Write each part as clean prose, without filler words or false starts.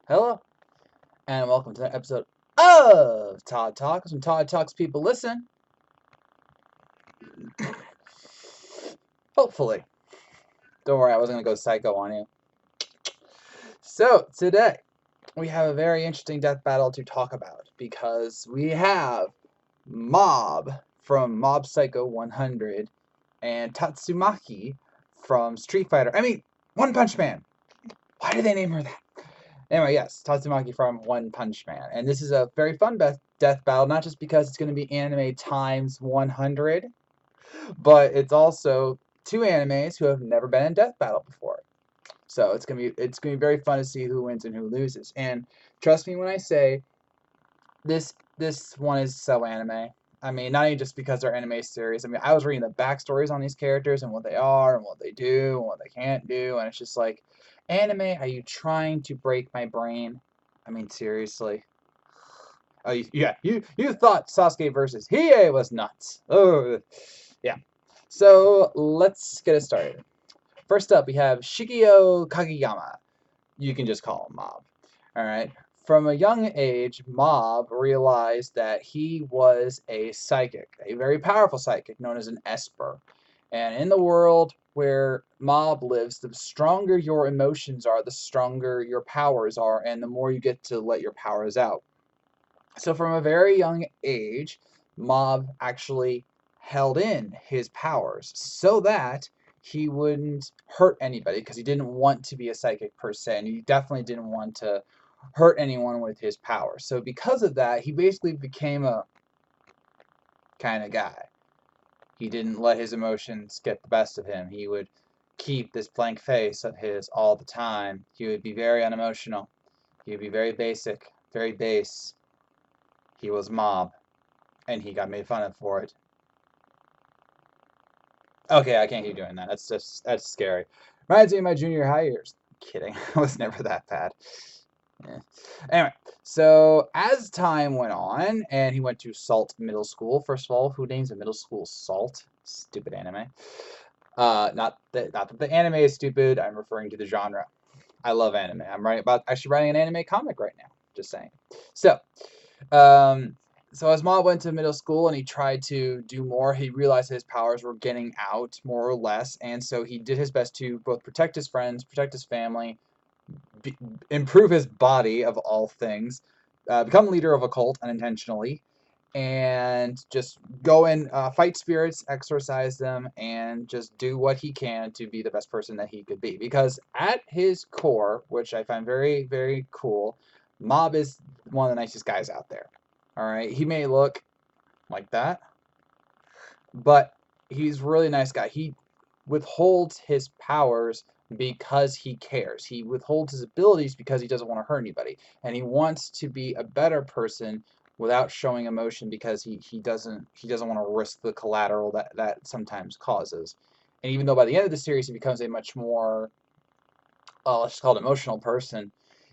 Hello, and welcome to the episode of Todd Talks. When Todd Talks, people listen. Hopefully. Don't worry, I wasn't going to go psycho on you. So, today, we have a very interesting death battle to talk about because we have Mob from Mob Psycho 100 and Tatsumaki from Street Fighter. One Punch Man. Why did they name her that? Anyway, yes, Tatsumaki from One Punch Man. And this is a very fun death battle, not just because it's going to be anime times 100, but it's also two animes who have never been in death battle before. So it's gonna be very fun to see who wins and who loses. And trust me when I say this one is so anime. Not even just because they're anime series. I was reading the backstories on these characters and what they are and what they do and what they can't do, and it's just like, anime, are you trying to break my brain? Seriously. Oh, yeah, you thought Sasuke versus Hiei was nuts. Oh, yeah. So let's get it started. First up, we have Shigeo Kageyama. You can just call him Mob. All right. From a young age, Mob realized that he was a psychic, a very powerful psychic known as an Esper. And in the world where Mob lives, the stronger your emotions are, the stronger your powers are, and the more you get to let your powers out. So from a very young age, Mob actually held in his powers so that he wouldn't hurt anybody because he didn't want to be a psychic per se, and he definitely didn't want to hurt anyone with his powers. So because of that, he basically became a kind of guy. He didn't let his emotions get the best of him. He would keep this blank face of his all the time. He would be very unemotional. He would be very basic, very base. He was Mob, and he got made fun of for it. Okay, I can't keep doing that. That's scary. Reminds me of my junior high years. Kidding. I was never that bad. Yeah. Anyway, so as time went on, and he went to Salt Middle School. First of all, who names a middle school Salt? Stupid anime. Not that the anime is stupid. I'm referring to the genre. I love anime. I'm actually writing an anime comic right now. Just saying. So, um, so as Ma went to middle school and he tried to do more, he realized his powers were getting out more or less, and so he did his best to both protect his friends, protect his family, improve his body of all things, become leader of a cult unintentionally, and just go and fight spirits, exorcise them, and just do what he can to be the best person that he could be. Because at his core, which I find very, very cool, Mob is one of the nicest guys out there. All right, he may look like that, but he's a really nice guy. He withholds his powers because he cares. He withholds his abilities because he doesn't want to hurt anybody, and he wants to be a better person without showing emotion because he doesn't want to risk the collateral that sometimes causes. And even though by the end of the series he becomes a much more let's just call it emotional person,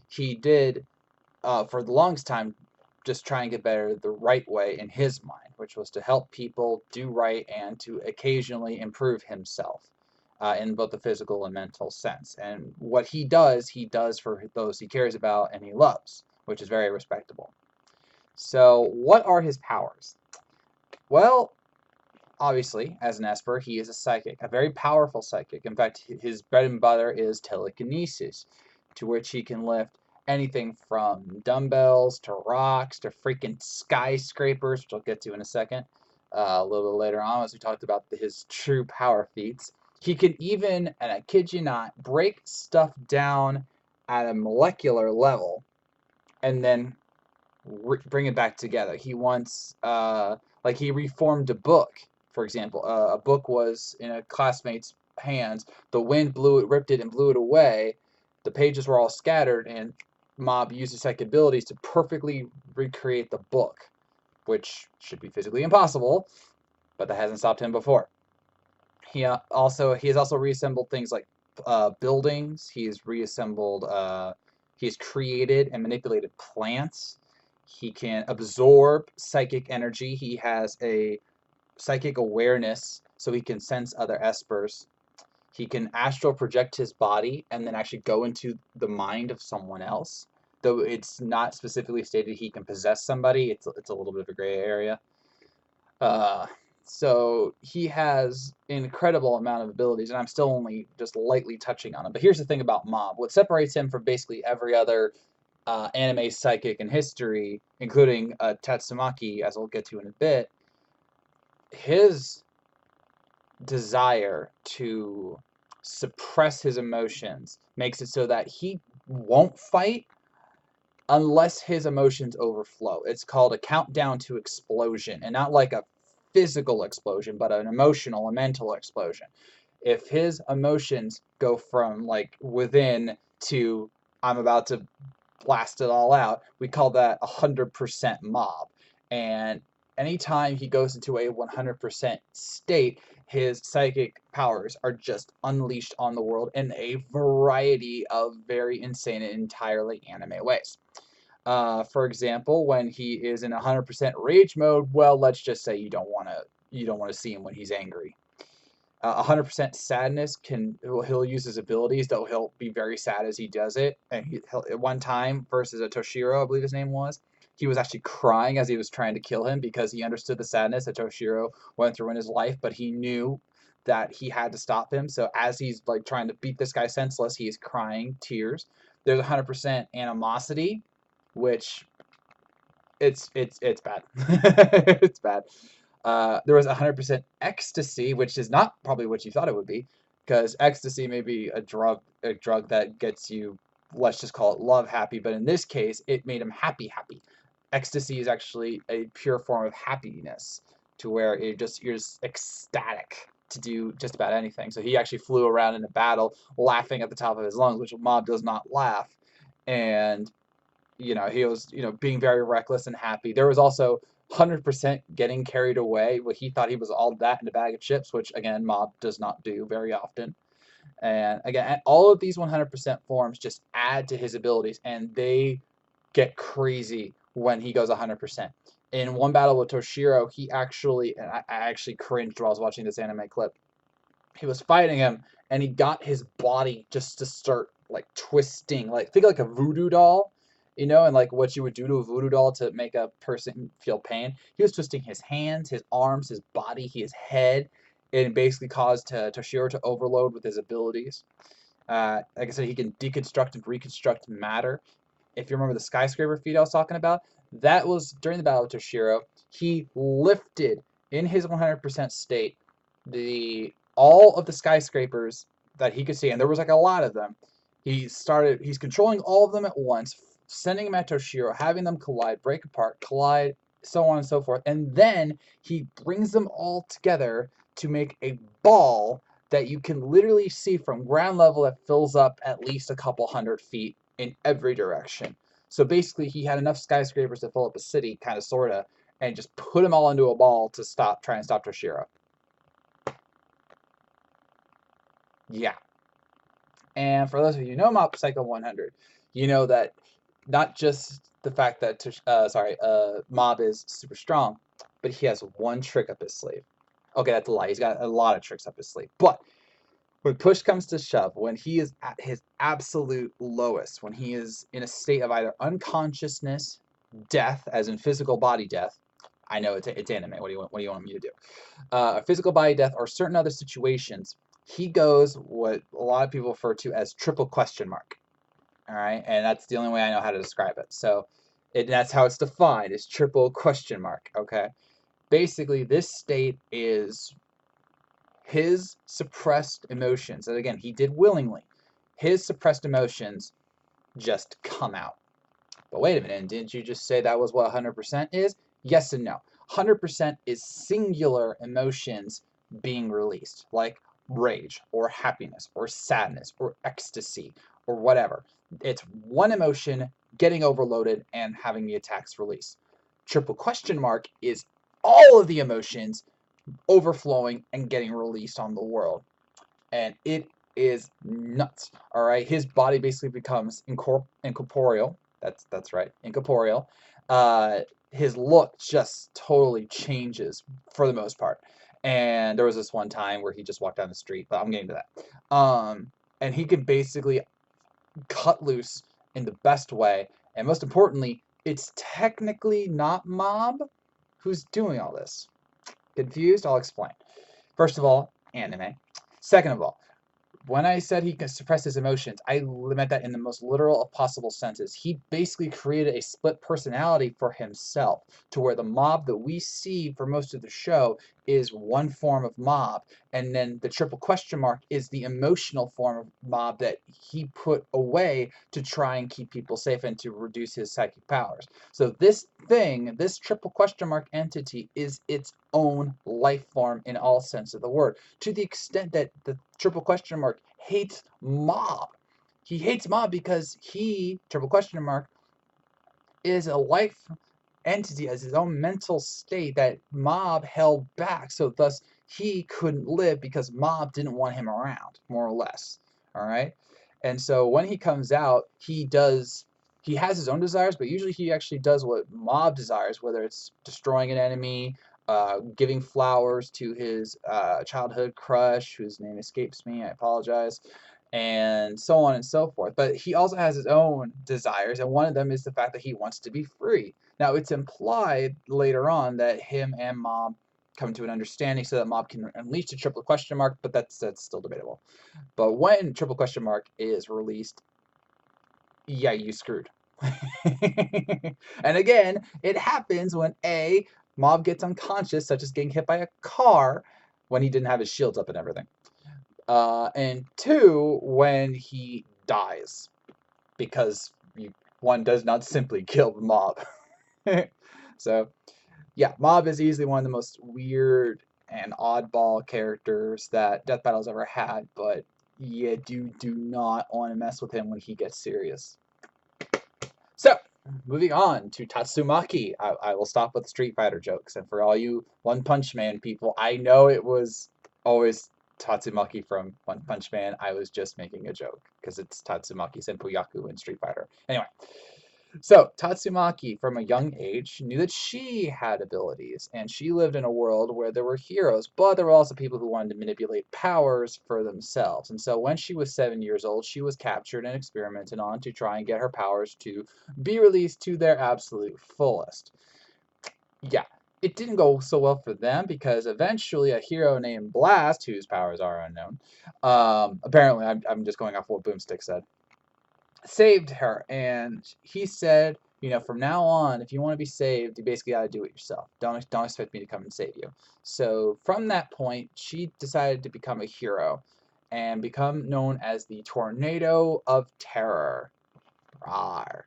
he did for the longest time just try and get better the right way in his mind, which was to help people do right and to occasionally improve himself in both the physical and mental sense. And what he does for those he cares about and he loves, which is very respectable. So, what are his powers? Well, obviously, as an Esper, he is a psychic, a very powerful psychic. In fact, his bread and butter is telekinesis, to which he can lift anything from dumbbells to rocks to freaking skyscrapers, which I'll get to in a second, a little bit later on as we talked about his true power feats. He can even, and I kid you not, break stuff down at a molecular level and then bring it back together. He once, like, he reformed a book, for example. A book was in a classmate's hands. The wind blew it, ripped it, and blew it away. The pages were all scattered, and Mob used his psychic abilities to perfectly recreate the book, which should be physically impossible, but that hasn't stopped him before. He has also reassembled things like buildings. He's reassembled. He's created and manipulated plants. He can absorb psychic energy. He has a psychic awareness, so he can sense other espers. He can astral project his body and then actually go into the mind of someone else. though it's not specifically stated he can possess somebody. It's a little bit of a gray area. Uh, so he has an incredible amount of abilities, and I'm still only just lightly touching on him. But here's the thing about Mob: what separates him from basically every other anime psychic in history, including Tatsumaki, as I'll get to in a bit, his desire to suppress his emotions makes it so that he won't fight unless his emotions overflow. It's called a countdown to explosion, and not like a physical explosion, but an emotional and mental explosion. If his emotions go from like within to I'm about to blast it all out, we call that 100% mob. And anytime he goes into a 100% state, his psychic powers are just unleashed on the world in a variety of very insane and entirely anime ways. For example, when he is in 100% rage mode, well, let's just say you don't want to see him when he's angry. 100% sadness he'll use his abilities, though he'll be very sad as he does it. And he'll at one time versus a Toshiro, I believe his name was, he was actually crying as he was trying to kill him because he understood the sadness that Toshiro went through in his life, but he knew that he had to stop him. So as he's like trying to beat this guy senseless, he is crying tears. There's 100% animosity, which it's bad. It's bad. There was 100% ecstasy, which is not probably what you thought it would be, because ecstasy may be a drug that gets you, let's just call it love happy, but in this case, it made him happy. Ecstasy is actually a pure form of happiness, to where you're just ecstatic to do just about anything. So he actually flew around in a battle laughing at the top of his lungs, which Mob does not laugh, and he was, being very reckless and happy. There was also 100% getting carried away. Where he thought he was all that in a bag of chips, which again, Mob does not do very often. And again, all of these 100% forms just add to his abilities, and they get crazy when he goes 100%. In one battle with Toshiro, he actually, and I actually cringed while I was watching this anime clip. He was fighting him, and he got his body just to start like twisting, like think like a voodoo doll, and like what you would do to a voodoo doll to make a person feel pain. He was twisting his hands, his arms, his body, his head, and basically caused Toshiro to overload with his abilities. Like I said, he can deconstruct and reconstruct matter. If you remember the skyscraper feat I was talking about, that was during the battle of Toshiro. He lifted in his 100% state all of the skyscrapers that he could see, and there was like a lot of them. He's controlling all of them at once, sending them at Toshiro, having them collide, break apart, collide, so on and so forth. And then he brings them all together to make a ball that you can literally see from ground level that fills up at least a couple 100 feet in every direction. So basically, he had enough skyscrapers to fill up a city, kind of, sort of, and just put them all into a ball to try and stop Toshiro. Yeah. And for those of you who know Mob Psycho 100, you know that not just the fact that Mob is super strong, but he has one trick up his sleeve. Okay, that's a lie. He's got a lot of tricks up his sleeve. But when push comes to shove, when he is at his absolute lowest, when he is in a state of either unconsciousness, death, as in physical body death. I know it's anime. What do you want me to do? Physical body death, or certain other situations, he goes what a lot of people refer to as triple question mark. All right, and that's the only way I know how to describe it. So that's how it's defined, is triple question mark. Okay, basically this state is his suppressed emotions, and again, he did willingly. His suppressed emotions just come out. But wait a minute, didn't you just say that was what 100% is? Yes and no. 100% is singular emotions being released, like rage, or happiness, or sadness, or ecstasy, or whatever. It's one emotion getting overloaded and having the attacks release. Triple question mark is all of the emotions overflowing and getting released on the world. And it is nuts. All right, his body basically becomes incorporeal. That's right, incorporeal. His look just totally changes for the most part. And there was this one time where he just walked down the street, but I'm getting to that. And he could basically cut loose in the best way And most importantly, it's technically not Mob who's doing all this. Confused? I'll explain. First of all, anime. Second of all, when I said he could suppress his emotions, I meant that in the most literal of possible senses. He basically created a split personality for himself, to where the Mob that we see for most of the show is one form of Mob, and then the triple question mark is the emotional form of Mob that he put away to try and keep people safe and to reduce his psychic powers. So this thing, this triple question mark entity, is its own life form in all sense of the word, to the extent that the triple question mark hates Mob. He hates Mob because he, triple question mark, is a life entity as his own mental state that Mob held back. So thus he couldn't live because Mob didn't want him around, more or less. All right. And so when he comes out, he has his own desires, but usually he actually does what Mob desires, whether it's destroying an enemy, giving flowers to his childhood crush, whose name escapes me. I apologize. And so on and so forth. But he also has his own desires, and one of them is the fact that he wants to be free. Now, it's implied later on that him and Mob come to an understanding so that Mob can unleash the triple question mark, but that's still debatable. But when triple question mark is released, yeah, you screwed. And again, it happens when A, Mob gets unconscious, such as getting hit by a car when he didn't have his shields up and everything. And two, when he dies, because one does not simply kill the Mob. So, yeah, Mob is easily one of the most weird and oddball characters that Death Battle's ever had, but you do not want to mess with him when he gets serious. So, moving on to Tatsumaki. I will stop with Street Fighter jokes, and for all you One Punch Man people, I know it was always Tatsumaki from One Punch Man. I was just making a joke because it's Tatsumaki Senpuyaku in Street Fighter. Anyway, so Tatsumaki from a young age knew that she had abilities, and she lived in a world where there were heroes, but there were also people who wanted to manipulate powers for themselves. And so when she was 7 years old, she was captured and experimented on to try and get her powers to be released to their absolute fullest. Yeah, it didn't go so well for them because eventually a hero named Blast, whose powers are unknown, apparently I'm just going off what Boomstick said, saved her. And he said, from now on, if you want to be saved, you basically got to do it yourself. Don't expect me to come and save you. So from that point, she decided to become a hero and become known as the Tornado of Terror. Rawr.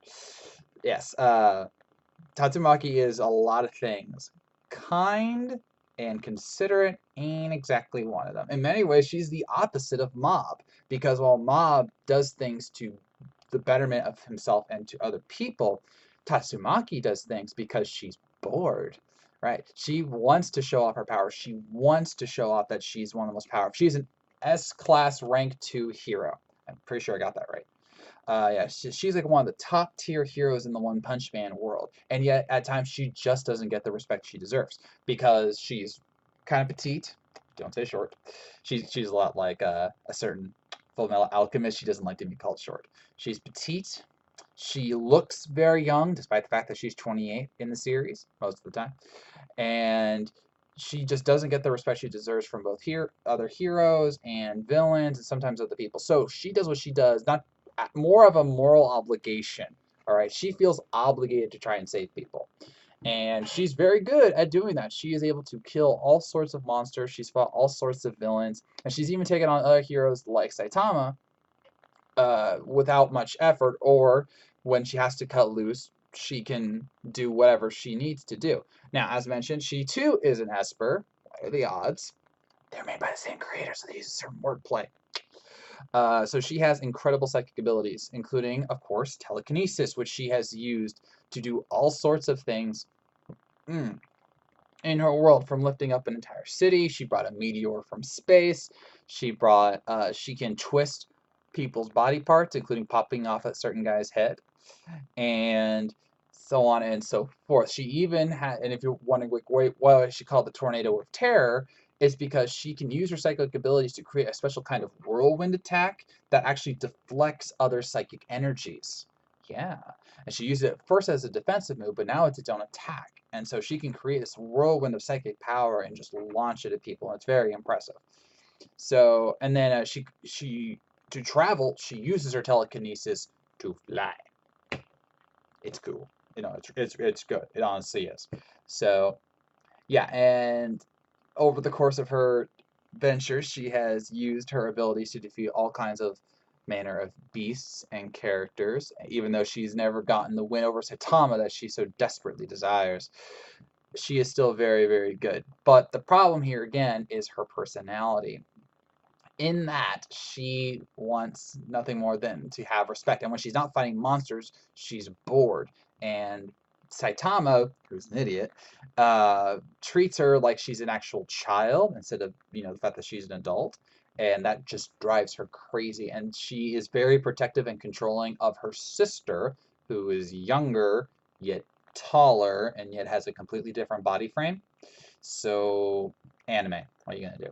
Yes, Tatsumaki is a lot of things. Kind and considerate ain't exactly one of them. In many ways, she's the opposite of Mob, because while Mob does things to the betterment of himself and to other people, Tatsumaki does things because she's bored, right? She wants to show off her power. She wants to show off that she's one of the most powerful. She's an S-class rank 2 hero. I'm pretty sure I got that right. Yeah, she's like one of the top tier heroes in the One Punch Man world, and yet at times she just doesn't get the respect she deserves because she's kind of petite. Don't say short. She's a lot like a certain Full Metal Alchemist. She doesn't like to be called short. She's petite. She looks very young, despite the fact that she's 28 in the series most of the time, and she just doesn't get the respect she deserves from both other heroes and villains, and sometimes other people. So she does what she does, not more of a moral obligation. All right, she feels obligated to try and save people, and she's very good at doing that. She is able to kill all sorts of monsters. She's fought all sorts of villains, and she's even taken on other heroes like Saitama without much effort. Or when she has to cut loose, she can do whatever she needs to do. Now, as mentioned, she too is an Esper. What are the odds? They're made by the same creator, so they use certain wordplay. So she has incredible psychic abilities, including, of course, telekinesis, which she has used to do all sorts of things in her world, from lifting up an entire city. She brought a meteor from space. She can twist people's body parts, including popping off a certain guy's head, and so on and so forth. She even had, and if you're wondering, like, wait, why is she called the Tornado of Terror? It's because she can use her psychic abilities to create a special kind of whirlwind attack that actually deflects other psychic energies. Yeah. And she used it first as a defensive move, but now it's its own attack. And so she can create this whirlwind of psychic power and just launch it at people. And it's very impressive. So, and then she to travel, she uses her telekinesis to fly. It's cool. It's good. It honestly is. So, yeah, and over the course of her ventures, she has used her abilities to defeat all kinds of manner of beasts and characters, even though she's never gotten the win over Saitama that she so desperately desires. She is still very, very good. But the problem here again is her personality. In that she wants nothing more than to have respect. And when she's not fighting monsters, she's bored. And Saitama, who's an idiot, treats her like she's an actual child instead of, the fact that she's an adult. And that just drives her crazy. And she is very protective and controlling of her sister, who is younger, yet taller, and yet has a completely different body frame. So, anime, what are you going to do?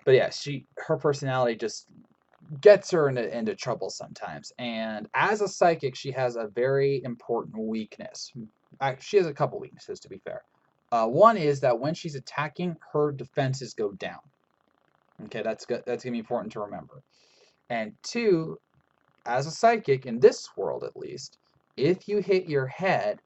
But yeah, her personality just gets her into trouble sometimes. And as a psychic, she has a very important weakness. She has a couple weaknesses, to be fair. One is that when she's attacking, her defenses go down. Okay, that's good. That's gonna be important to remember. And two, as a psychic in this world at least, if you hit your head,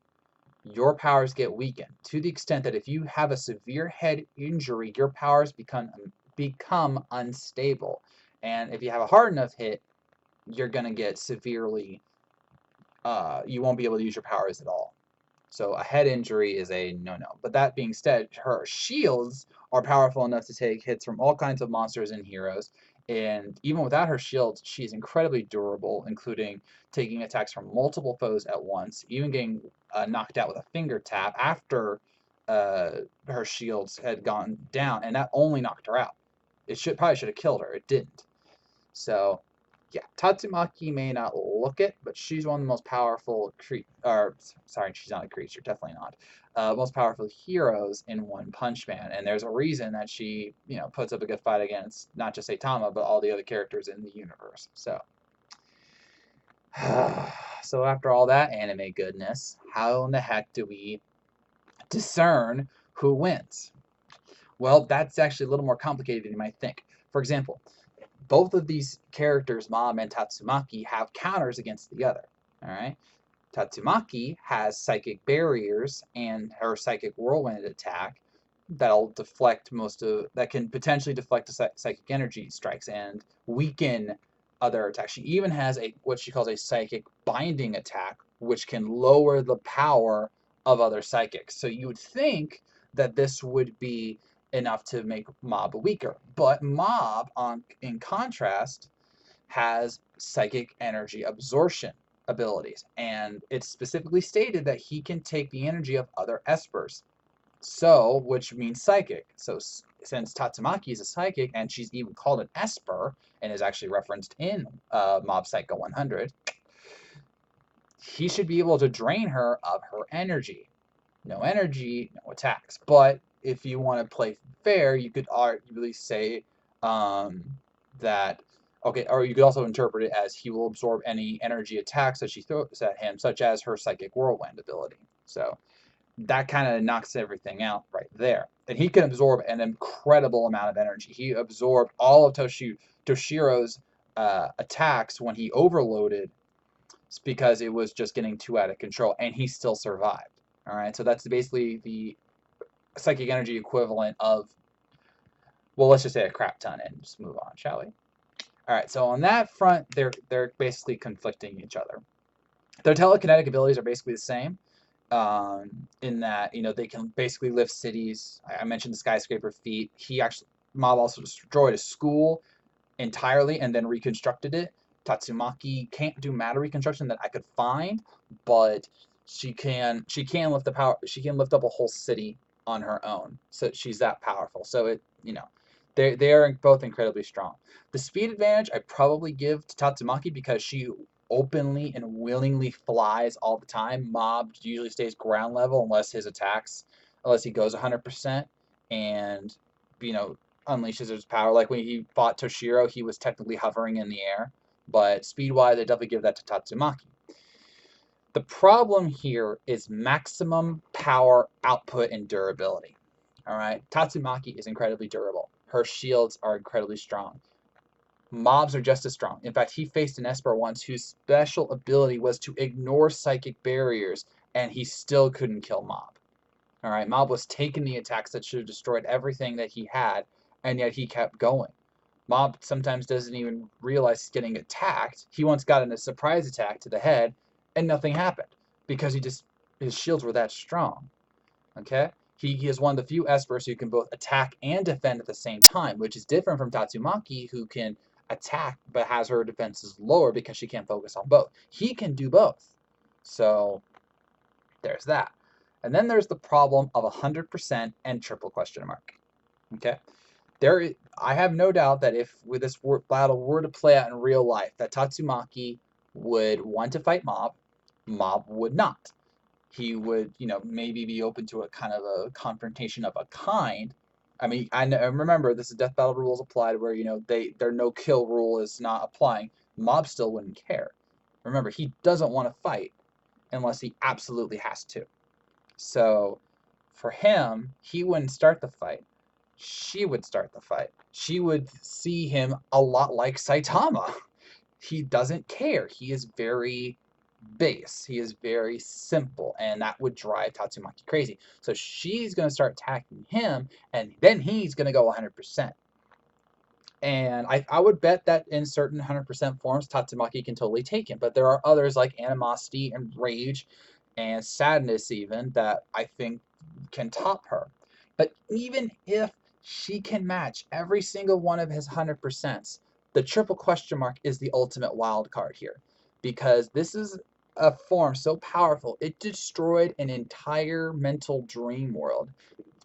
your powers get weakened to the extent that if you have a severe head injury, your powers become unstable. And if you have a hard enough hit, you're going to get severely, you won't be able to use your powers at all. So a head injury is a no-no. But that being said, her shields are powerful enough to take hits from all kinds of monsters and heroes. And even without her shields, she's incredibly durable, including taking attacks from multiple foes at once, even getting knocked out with a finger tap after her shields had gone down, and that only knocked her out. It probably should have killed her. It didn't. So, yeah, Tatsumaki may not look it, but she's one of the most powerful sorry, she's not a creature, definitely not. Most powerful heroes in One Punch Man, and there's a reason that she, puts up a good fight against not just Saitama, but all the other characters in the universe. So, so after all that anime goodness, how in the heck do we discern who wins? Well, that's actually a little more complicated than you might think. For example, both of these characters, Mob and Tatsumaki, have counters against the other. All right. Tatsumaki has psychic barriers and her psychic whirlwind attack that can potentially deflect the psychic energy strikes and weaken other attacks. She even has what she calls a psychic binding attack, which can lower the power of other psychics. So you would think that this would be enough to make Mob weaker, but Mob, in contrast, has psychic energy absorption abilities, and it's specifically stated that he can take the energy of other espers. So, which means psychic. So, since Tatsumaki is a psychic, and she's even called an Esper, and is actually referenced in Mob Psycho 100, he should be able to drain her of her energy. No energy, no attacks. But if you want to play fair, you could arguably say that, okay, or you could also interpret it as he will absorb any energy attacks that she throws at him, such as her psychic whirlwind ability. So that kind of knocks everything out right there. And he can absorb an incredible amount of energy. He absorbed all of Toshiro's attacks when he overloaded because it was just getting too out of control, and he still survived. All right, so that's basically the psychic energy equivalent of, well, let's just say a crap ton, and just move on, shall we? All right, so on that front, they're basically conflicting each other. Their telekinetic abilities are basically the same, in that they can basically lift cities. I mentioned the skyscraper feat. Mob also destroyed a school entirely and then reconstructed it. Tatsumaki can't do matter reconstruction that I could find, but she can lift up a whole city on her own. So she's that powerful. So they are both incredibly strong. The speed advantage I probably give to Tatsumaki because she openly and willingly flies all the time. Mob usually stays ground level unless he goes 100%, and unleashes his power. Like when he fought Toshiro, he was technically hovering in the air. But speed-wise, I definitely give that to Tatsumaki. The problem here is maximum power output and durability. All right, Tatsumaki is incredibly durable. Her shields are incredibly strong. Mobs are just as strong. In fact, he faced an Esper once whose special ability was to ignore psychic barriers, and he still couldn't kill Mob. All right, Mob was taking the attacks that should have destroyed everything that he had, and yet he kept going. Mob sometimes doesn't even realize he's getting attacked. He once got in a surprise attack to the head, and nothing happened because his shields were that strong. Okay? He is one of the few Espers who can both attack and defend at the same time, which is different from Tatsumaki, who can attack but has her defenses lower because she can't focus on both. He can do both. So there's that. And then there's the problem of 100% and triple question mark. Okay? I have no doubt that if with this battle were to play out in real life, that Tatsumaki would want to fight Mob, Mob would not. He would, maybe be open to a kind of a confrontation of a kind. I mean, I remember this is death battle rules applied where, their no kill rule is not applying. Mob still wouldn't care. Remember, he doesn't want to fight unless he absolutely has to. So for him, he wouldn't start the fight. She would start the fight. She would see him a lot like Saitama. He doesn't care. He is very base. He is very simple, and that would drive Tatsumaki crazy. So she's going to start attacking him, and then he's going to go 100%. And I would bet that in certain 100% forms, Tatsumaki can totally take him. But there are others like animosity and rage and sadness even that I think can top her. But even if she can match every single one of his 100%s, the triple question mark is the ultimate wild card here. Because this is a form so powerful, it destroyed an entire mental dream world.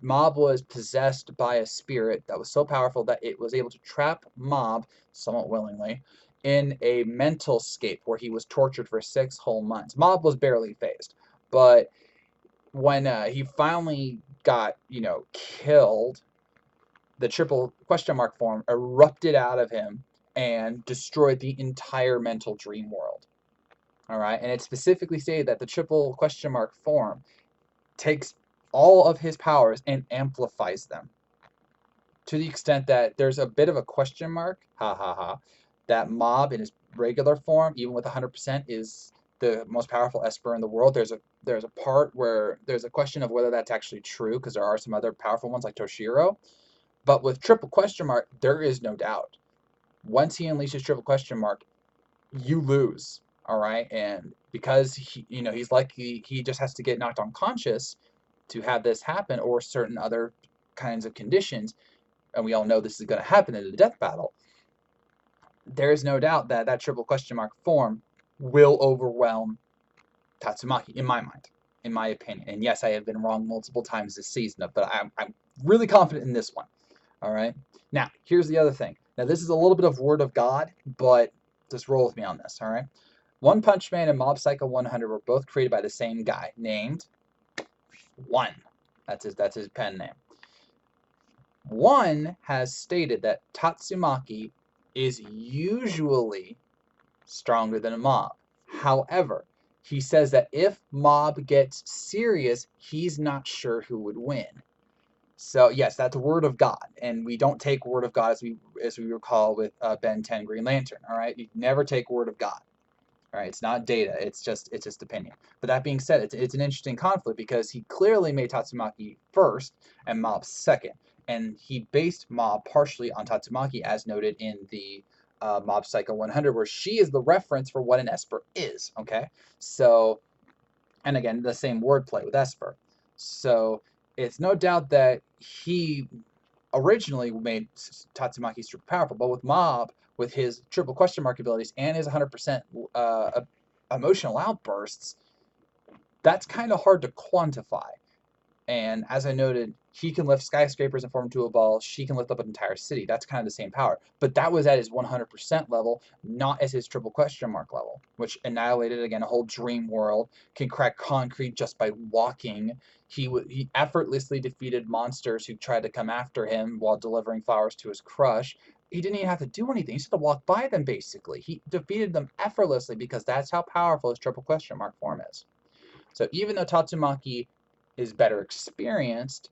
Mob was possessed by a spirit that was so powerful that it was able to trap Mob, somewhat willingly, in a mental scape where he was tortured for 6 whole months. Mob was barely phased, but when he finally got, killed, the triple question mark form erupted out of him and destroyed the entire mental dream world. All right, and it specifically stated that the triple question mark form takes all of his powers and amplifies them to the extent that there's a bit of a question mark, that Mob in his regular form, even with 100%, is the most powerful Esper in the world. There's a part where there's a question of whether that's actually true, because there are some other powerful ones like Toshiro. But with triple question mark, there is no doubt. Once he unleashes triple question mark, you lose. All right, and because he's likely he just has to get knocked unconscious to have this happen, or certain other kinds of conditions, and we all know this is going to happen in a death battle. There is no doubt that that triple question mark form will overwhelm Tatsumaki, in my mind, in my opinion. And yes, I have been wrong multiple times this season, but I'm really confident in this one. All right. Now, here's the other thing. Now, this is a little bit of word of God, but just roll with me on this. All right. One Punch Man and Mob Psycho 100 were both created by the same guy named One. That's his pen name. One has stated that Tatsumaki is usually stronger than a Mob. However, he says that if Mob gets serious, he's not sure who would win. So yes, that's word of God, and we don't take word of God as we recall with Ben 10 Green Lantern. All right, you never take word of God. All right, it's not data. It's just opinion. But that being said, it's an interesting conflict because he clearly made Tatsumaki first and Mob second, and he based Mob partially on Tatsumaki, as noted in the Mob Psycho 100, where she is the reference for what an Esper is. Okay, so, and again, the same wordplay with Esper. So it's no doubt that he originally made Tatsumaki super powerful, but with Mob, with his triple question mark abilities and his 100% emotional outbursts, that's kind of hard to quantify. And as I noted, he can lift skyscrapers and form into a ball. She can lift up an entire city. That's kind of the same power. But that was at his 100% level, not as his triple question mark level, which annihilated, again, a whole dream world, can crack concrete just by walking. He effortlessly defeated monsters who tried to come after him while delivering flowers to his crush. he didn't even have to do anything. He just had to walk by them, basically. He defeated them effortlessly because that's how powerful his triple question mark form is. So even though Tatsumaki is better experienced,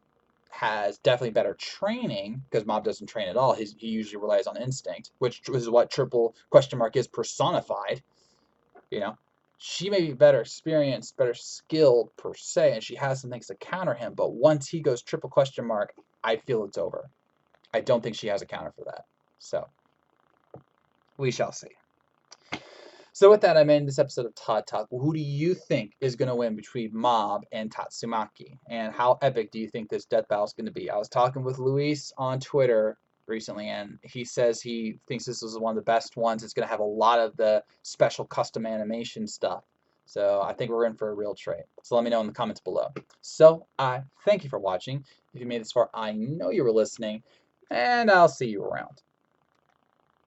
has definitely better training, because Mob doesn't train at all. He usually relies on instinct, which is what triple question mark is personified. You know, she may be better experienced, better skilled per se, and she has some things to counter him. But once he goes triple question mark, I feel it's over. I don't think she has a counter for that. So we shall see. So with that, I'm ending this episode of Todd Talk. Who do you think is going to win between Mob and Tatsumaki? And how epic do you think this death battle is going to be? I was talking with Luis on Twitter recently, and he says he thinks this is one of the best ones. It's going to have a lot of the special custom animation stuff. So I think we're in for a real treat. So let me know in the comments below. So I thank you for watching. If you made this far, I know you were listening, and I'll see you around.